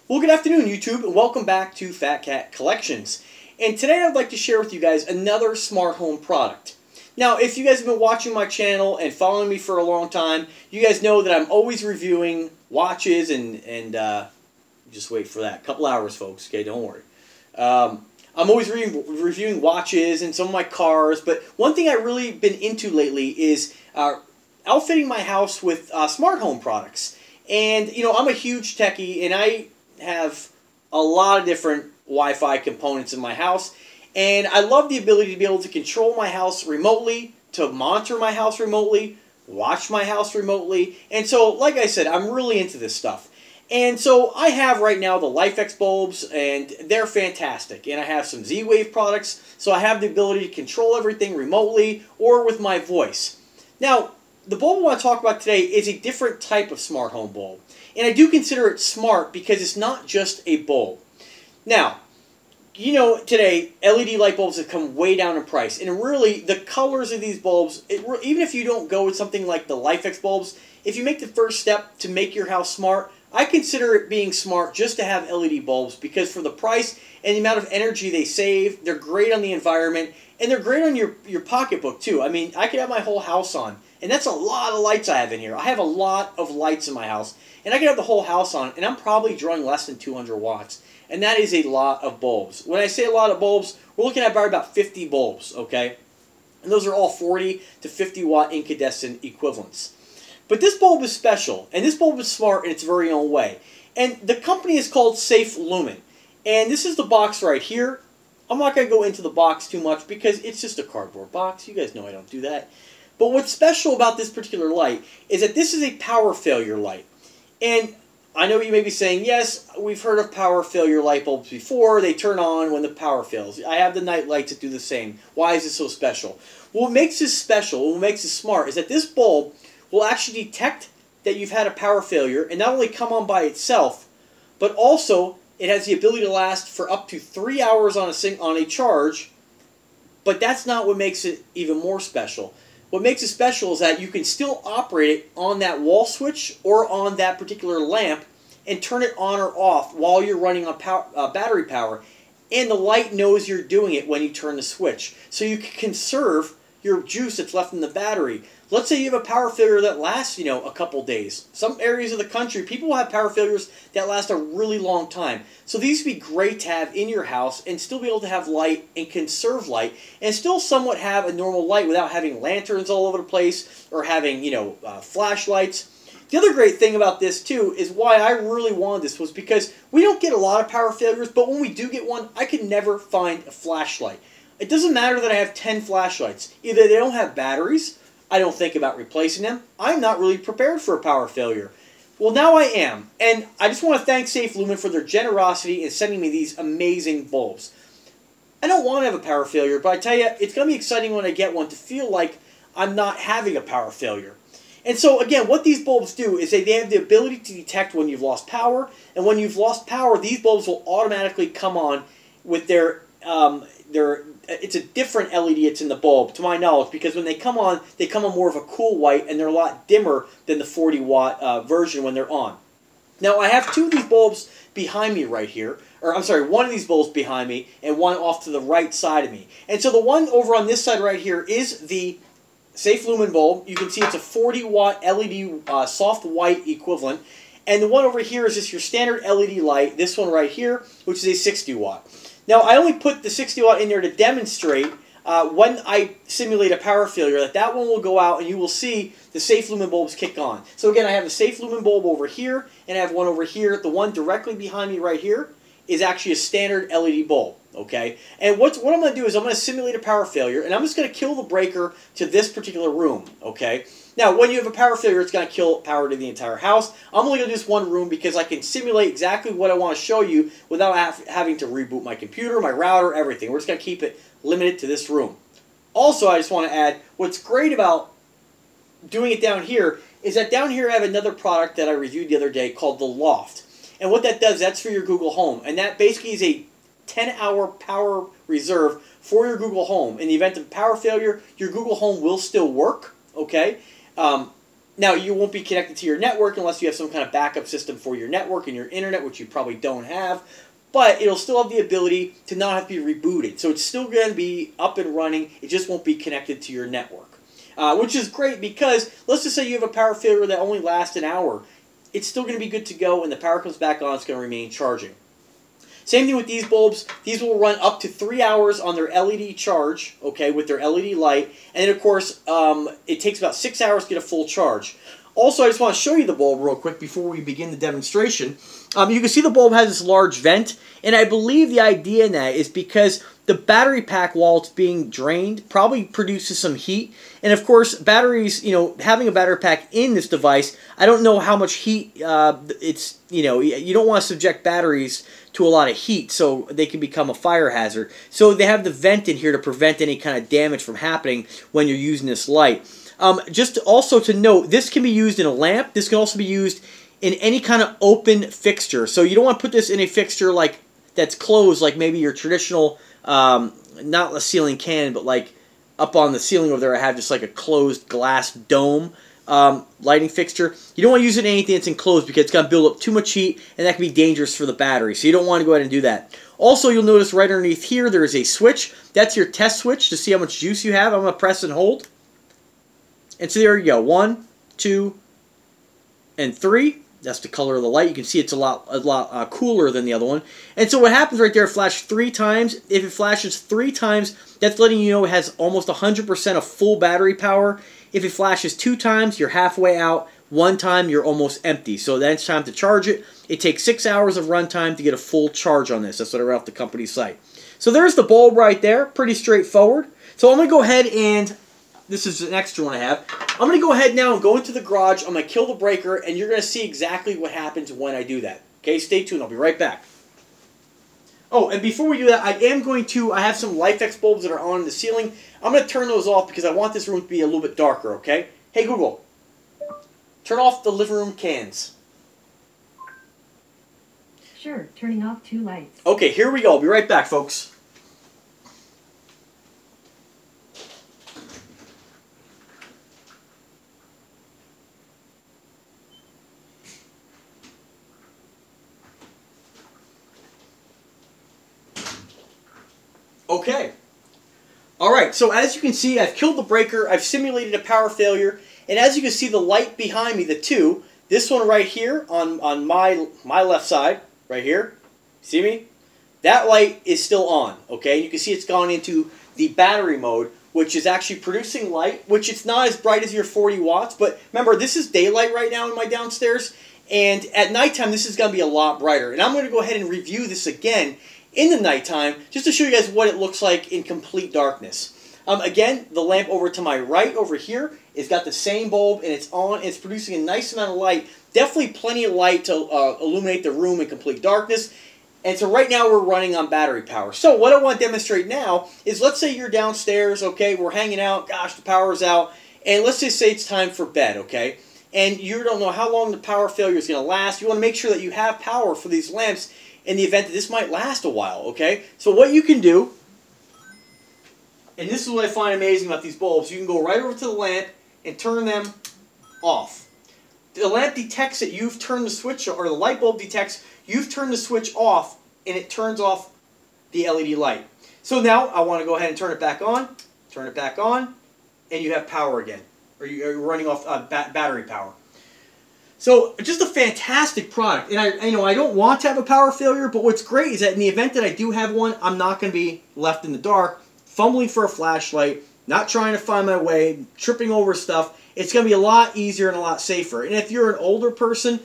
Well, good afternoon, YouTube, and welcome back to Fat Cat Collections. And today I'd like to share with you guys another smart home product. Now, if you guys have been watching my channel and following me for a long time, you guys know that I'm always reviewing watches and just wait for that. Couple hours, folks, okay, don't worry. I'm always reviewing watches and some of my cars, but one thing I've really been into lately is outfitting my house with smart home products. And, you know, I'm a huge techie, and I have a lot of different Wi-Fi components in my house, and I love the ability to be able to control my house remotely, to monitor my house remotely, watch my house remotely, and so, like I said, I'm really into this stuff. And so I have right now the LifeX bulbs, and they're fantastic, and I have some Z-Wave products, so I have the ability to control everything remotely or with my voice. Now, the bulb I want to talk about today is a different type of smart home bulb. And I do consider it smart because it's not just a bulb. Now, you know, today, LED light bulbs have come way down in price. And really, the colors of these bulbs, even if you don't go with something like the LifeX bulbs, if you make the first step to make your house smart, I consider it being smart just to have LED bulbs, because for the price and the amount of energy they save, they're great on the environment, and they're great on your pocketbook too. I mean, I could have my whole house on, and that's a lot of lights I have in here. I have a lot of lights in my house, and I could have the whole house on, and I'm probably drawing less than 200 watts, and that is a lot of bulbs. When I say a lot of bulbs, we're looking at about 50 bulbs, okay? And those are all 40 to 50 watt incandescent equivalents. But this bulb is special, and this bulb is smart in its very own way. And the company is called Safelumin. And this is the box right here. I'm not going to go into the box too much because it's just a cardboard box. You guys know I don't do that. But what's special about this particular light is that this is a power failure light. And I know you may be saying, yes, we've heard of power failure light bulbs before. They turn on when the power fails. I have the night lights that do the same. Why is this so special? What makes this special, what makes it smart, is that this bulb will actually detect that you've had a power failure and not only come on by itself, but also it has the ability to last for up to 3 hours on a charge. But that's not what makes it even more special. What makes it special is that you can still operate it on that wall switch or on that particular lamp and turn it on or off while you're running on battery power. And the light knows you're doing it when you turn the switch. So you can conserve your juice that's left in the battery. Let's say you have a power failure that lasts, you know, a couple days. Some areas of the country, people have power failures that last a really long time. So these would be great to have in your house and still be able to have light and conserve light and still somewhat have a normal light without having lanterns all over the place or having, you know, flashlights. The other great thing about this, too, is why I really wanted this was because we don't get a lot of power failures, but when we do get one, I can never find a flashlight. It doesn't matter that I have 10 flashlights. Either they don't have batteries, I don't think about replacing them, I'm not really prepared for a power failure. Well, now I am, and I just want to thank Safelumin for their generosity in sending me these amazing bulbs. I don't want to have a power failure, but I tell you, it's going to be exciting when I get one to feel like I'm not having a power failure. And so, again, what these bulbs do is they have the ability to detect when you've lost power, and when you've lost power, these bulbs will automatically come on with their it's a different LED it's in the bulb, to my knowledge, because when they come on more of a cool white, and they're a lot dimmer than the 40 watt version when they're on. Now, I have two of these bulbs behind me right here, or I'm sorry, one of these bulbs behind me, and one off to the right side of me. And so the one over on this side right here is the Safelumin bulb. You can see it's a 40 watt LED soft white equivalent. And the one over here is just your standard LED light, this one right here, which is a 60 watt. Now, I only put the 60 watt in there to demonstrate when I simulate a power failure that one will go out and you will see the Safelumin bulbs kick on. So again, I have a Safelumin bulb over here and I have one over here. The one directly behind me right here is actually a standard LED bulb, okay? And what I'm going to do is I'm going to simulate a power failure, and I'm just going to kill the breaker to this particular room, okay? Now, when you have a power failure, it's going to kill power to the entire house. I'm only going to do this one room because I can simulate exactly what I want to show you without having to reboot my computer, my router, everything. We're just going to keep it limited to this room. Also, I just want to add, what's great about doing it down here is that down here I have another product that I reviewed the other day called the Loft. And what that does, that's for your Google Home. And that basically is a 10-hour power reserve for your Google Home. In the event of power failure, your Google Home will still work, okay? Now, you won't be connected to your network unless you have some kind of backup system for your network and your internet, which you probably don't have. But it'll still have the ability to not have to be rebooted. So it's still going to be up and running. It just won't be connected to your network. Which is great because let's just say you have a power failure that only lasts an hour. It's still going to be good to go. When the power comes back on, it's going to remain charging. Same thing with these bulbs. These will run up to 3 hours on their LED charge, okay, with their LED light. And then, of course, it takes about 6 hours to get a full charge. Also, I just want to show you the bulb real quick before we begin the demonstration. You can see the bulb has this large vent, and I believe the idea in that is because the battery pack, while it's being drained, probably produces some heat. And of course, batteries, having a battery pack in this device, I don't know how much heat you don't want to subject batteries to a lot of heat so they can become a fire hazard. So they have the vent in here to prevent any kind of damage from happening when you're using this light. Just also to note, this can be used in a lamp. This can also be used in any kind of open fixture. So you don't want to put this in a fixture like that's closed, like maybe your traditional, not a ceiling can, but like up on the ceiling over there I have just like a closed glass dome lighting fixture. You don't want to use it in anything that's enclosed because it's going to build up too much heat and that can be dangerous for the battery. So you don't want to go ahead and do that. Also, you'll notice right underneath here there is a switch. That's your test switch to see how much juice you have. I'm going to press and hold. And so there you go. 1, 2, and 3. That's the color of the light. You can see it's a lot cooler than the other one. And so what happens right there, it flashed 3 times. If it flashes 3 times, that's letting you know it has almost 100% of full battery power. If it flashes 2 times, you're halfway out. 1 time, you're almost empty. So then it's time to charge it. It takes 6 hours of runtime to get a full charge on this. That's what I read off the company site. So there's the bulb right there. Pretty straightforward. So I'm going to go ahead and... this is an extra one I have. I'm going to go ahead now and go into the garage. I'm going to kill the breaker, and you're going to see exactly what happens when I do that. Okay, stay tuned. I'll be right back. Oh, and before we do that, I have some LifeX bulbs that are on the ceiling. I'm going to turn those off because I want this room to be a little bit darker, okay? Hey, Google, turn off the living room cans. Sure, turning off 2 lights. Okay, here we go. I'll be right back, folks. Okay. Alright, so as you can see, I've killed the breaker, I've simulated a power failure, and as you can see the light behind me, the 2, this one right here on my left side, right here, see me? That light is still on, okay? You can see it's gone into the battery mode, which is actually producing light, which it's not as bright as your 40 watts, but remember, this is daylight right now in my downstairs, and at nighttime this is going to be a lot brighter. And I'm going to go ahead and review this again in the nighttime, just to show you guys what it looks like in complete darkness. Again, the lamp over to my right over here has got the same bulb, and it's on. It's producing a nice amount of light. Definitely plenty of light to illuminate the room in complete darkness. And so right now we're running on battery power. So what I want to demonstrate now is, let's say you're downstairs, okay, we're hanging out, gosh, the power's out, and let's just say it's time for bed, okay? And you don't know how long the power failure is going to last. You want to make sure that you have power for these lamps in the event that this might last a while, okay? So what you can do, and this is what I find amazing about these bulbs, you can go right over to the lamp and turn them off. The lamp detects that you've turned the switch, or the light bulb detects you've turned the switch off, and it turns off the LED light. So now I want to go ahead and turn it back on, and you have power again, or you're running off battery power. So just a fantastic product, and I don't want to have a power failure, but what's great is that in the event that I do have one, I'm not going to be left in the dark, fumbling for a flashlight, not trying to find my way, tripping over stuff. It's going to be a lot easier and a lot safer. And if you're an older person,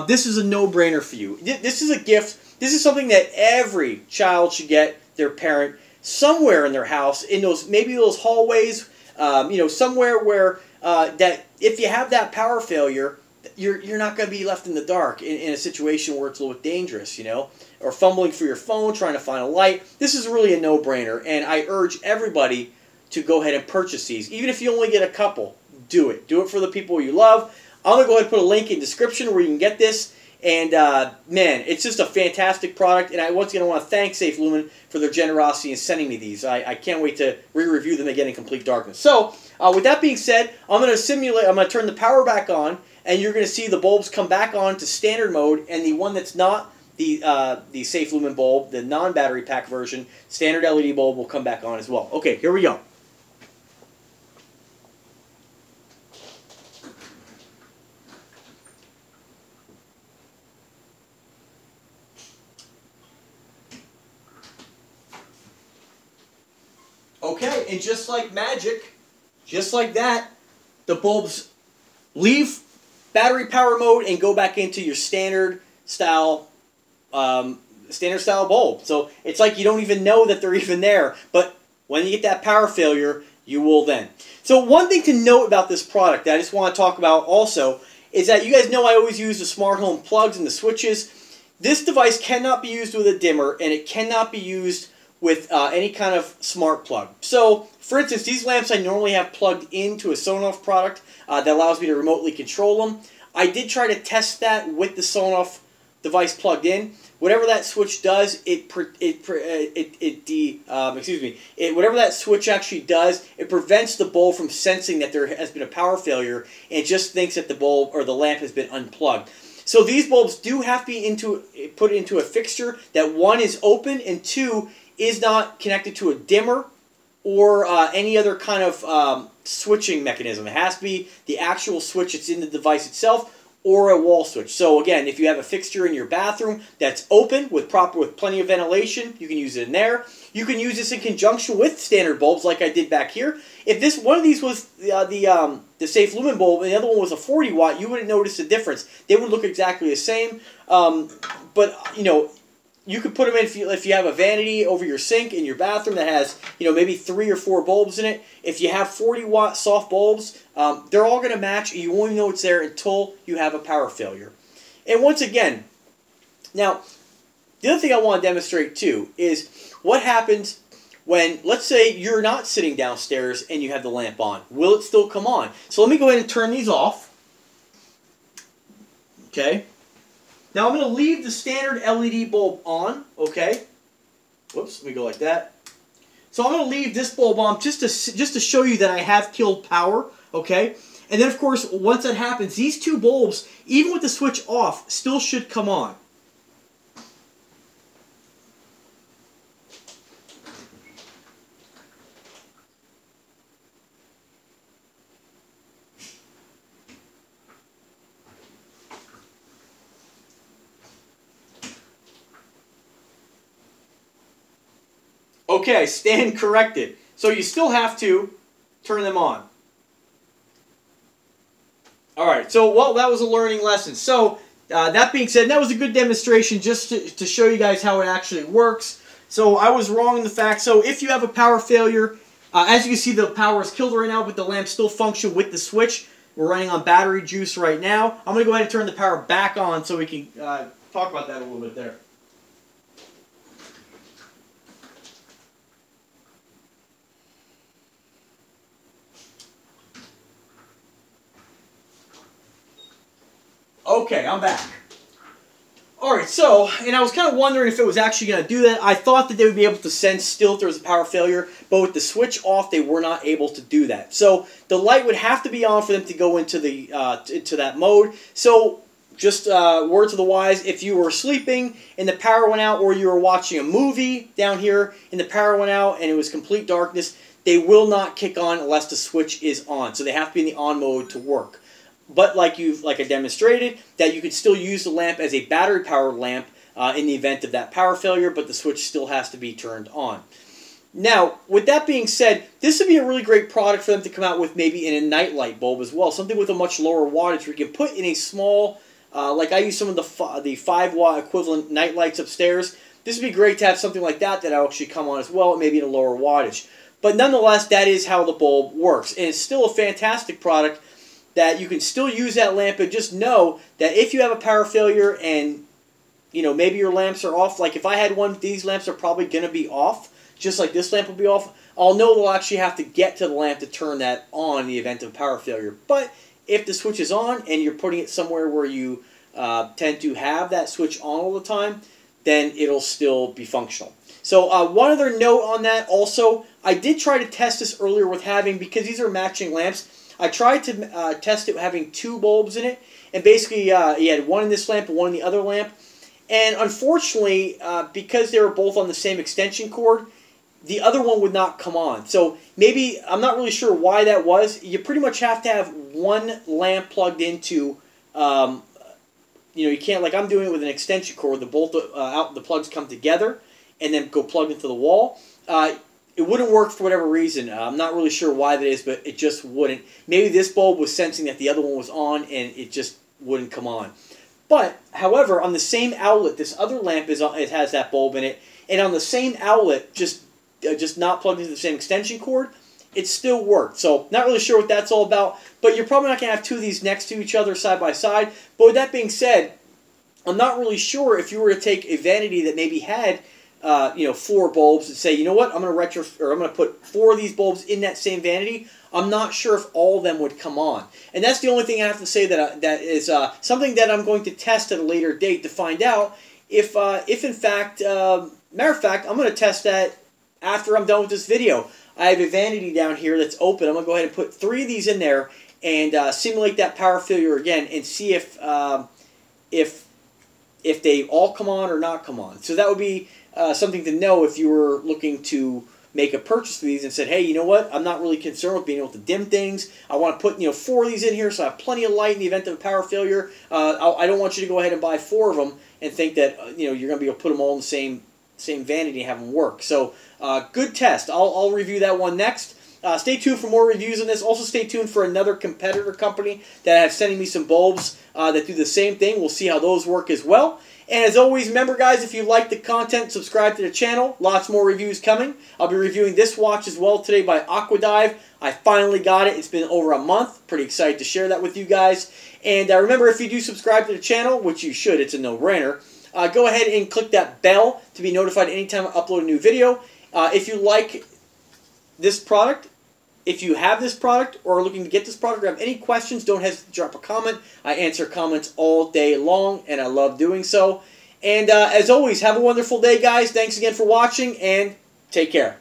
this is a no-brainer for you. This is a gift. This is something that every child should get their parent somewhere in their house, in maybe those hallways, somewhere where that if you have that power failure, you're not going to be left in the dark in a situation where it's a little bit dangerous, or fumbling for your phone, trying to find a light. This is really a no-brainer, and I urge everybody to go ahead and purchase these. Even if you only get a couple, do it. Do it for the people you love. I'm going to go ahead and put a link in the description where you can get this. And man, it's just a fantastic product. And I once again want to thank Safelumin for their generosity in sending me these. I can't wait to re-review them again in complete darkness. So with that being said, I'm going to turn the power back on, and you're going to see the bulbs come back on to standard mode, and the one that's not the Safelumin bulb, the non-battery pack version, standard LED bulb will come back on as well. Okay, here we go. Okay, and just like magic, just like that, the bulbs leave battery power mode and go back into your standard style bulb. So it's like you don't even know that they're even there, but when you get that power failure, you will then. So one thing to note about this product that I just want to talk about also is that you guys know I always use the smart home plugs and the switches. This device cannot be used with a dimmer, and it cannot be used with any kind of smart plug. So, for instance, these lamps I normally have plugged into a Sonoff product that allows me to remotely control them. I did try to test that with the Sonoff device plugged in. Whatever that switch does, whatever that switch actually does, it prevents the bulb from sensing that there has been a power failure, and it just thinks that the bulb or the lamp has been unplugged. So these bulbs do have to be put into a fixture that, one, is open, and two, is not connected to a dimmer or any other kind of switching mechanism. It has to be the actual switch that's in the device itself, or a wall switch. So again, if you have a fixture in your bathroom that's open with plenty of ventilation, you can use it in there. You can use this in conjunction with standard bulbs, like I did back here. If one of these was the Safelumin bulb and the other one was a 40 watt, you wouldn't notice the difference. They would look exactly the same. But you know, you could put them in if you have a vanity over your sink in your bathroom that has, you know, maybe 3 or 4 bulbs in it. If you have 40 watt soft bulbs, they're all going to match, and you won't even know it's there until you have a power failure. And once again, now, the other thing I want to demonstrate too is what happens when, let's say, you're not sitting downstairs and you have the lamp on. Will it still come on? So let me go ahead and turn these off. Okay. Now I'm going to leave the standard LED bulb on, okay? Whoops, let me go like that. So I'm going to leave this bulb on just to show you that I have killed power, okay? And then, of course, once that happens, these 2 bulbs, even with the switch off, still should come on. Okay, I stand corrected. So you still have to turn them on. Alright, so, well, that was a learning lesson. So, that being said, that was a good demonstration just to show you guys how it actually works. So, I was wrong in the fact. So, if you have a power failure, as you can see, the power is killed right now, but the lamp still functions with the switch. We're running on battery juice right now. I'm going to go ahead and turn the power back on so we can talk about that a little bit there. Okay, I'm back. Alright, so, and I was kind of wondering if it was actually going to do that. I thought that they would be able to sense still if there was a power failure, but with the switch off, they were not able to do that. So, the light would have to be on for them to go into that mode. So, just word to the wise, if you were sleeping and the power went out, or you were watching a movie down here and the power went out and it was complete darkness, they will not kick on unless the switch is on. So, they have to be in the on mode to work. But like I demonstrated, that you could still use the lamp as a battery-powered lamp in the event of that power failure, but the switch still has to be turned on. Now, with that being said, this would be a really great product for them to come out with, maybe in a nightlight bulb as well, something with a much lower wattage where you can put in a small, like I use some of the 5-watt equivalent night lights upstairs. This would be great to have something like that that will actually come on as well, maybe in a lower wattage. But nonetheless, that is how the bulb works, and it's still a fantastic product that you can still use that lamp, and just know that if you have a power failure and, you know, maybe your lamps are off, like if I had one, these lamps are probably going to be off, just like this lamp will be off, I'll know they'll actually have to get to the lamp to turn that on in the event of power failure. But if the switch is on and you're putting it somewhere where you tend to have that switch on all the time, then it'll still be functional. So one other note on that also, I did try to test this earlier with having, because these are matching lamps, I tried to test it having 2 bulbs in it, and basically you had one in this lamp and one in the other lamp, and unfortunately, because they were both on the same extension cord, the other one would not come on. So maybe, I'm not really sure why that was. You pretty much have to have one lamp plugged into, you can't, like I'm doing it with an extension cord, the plugs come together and then go plugged into the wall. It wouldn't work for whatever reason. I'm not really sure why that is, but it just wouldn't. Maybe this bulb was sensing that the other one was on and it just wouldn't come on. But, however, on the same outlet, this other lamp it has that bulb in it, and on the same outlet, just not plugged into the same extension cord, it still worked. So, not really sure what that's all about, but you're probably not going to have 2 of these next to each other side by side. But with that being said, I'm not really sure if you were to take a vanity that maybe had 4 bulbs and say, you know what, I'm going to put 4 of these bulbs in that same vanity. I'm not sure if all of them would come on. And that's the only thing I have to say that is something that I'm going to test at a later date to find out if in fact, matter of fact, I'm going to test that after I'm done with this video. I have a vanity down here that's open. I'm going to go ahead and put 3 of these in there and simulate that power failure again and see if they all come on or not come on. So that would be something to know if you were looking to make a purchase of these and said, hey, you know what, I'm not really concerned with being able to dim things. I want to put 4 of these in here so I have plenty of light in the event of a power failure. I don't want you to go ahead and buy 4 of them and think that you're going to be able to put them all in the same vanity and have them work. So good test. I'll review that one next. Stay tuned for more reviews on this. Also stay tuned for another competitor company that have sending me some bulbs that do the same thing. We'll see how those work as well. And as always, remember guys, if you like the content, subscribe to the channel. Lots more reviews coming. I'll be reviewing this watch as well today by Outage. I finally got it. It's been over a month. Pretty excited to share that with you guys. And remember, if you do subscribe to the channel, which you should, it's a no-brainer, go ahead and click that bell to be notified anytime I upload a new video. If you like this product, if you have this product or are looking to get this product or have any questions, don't hesitate to drop a comment. I answer comments all day long, and I love doing so. And as always, have a wonderful day, guys. Thanks again for watching, and take care.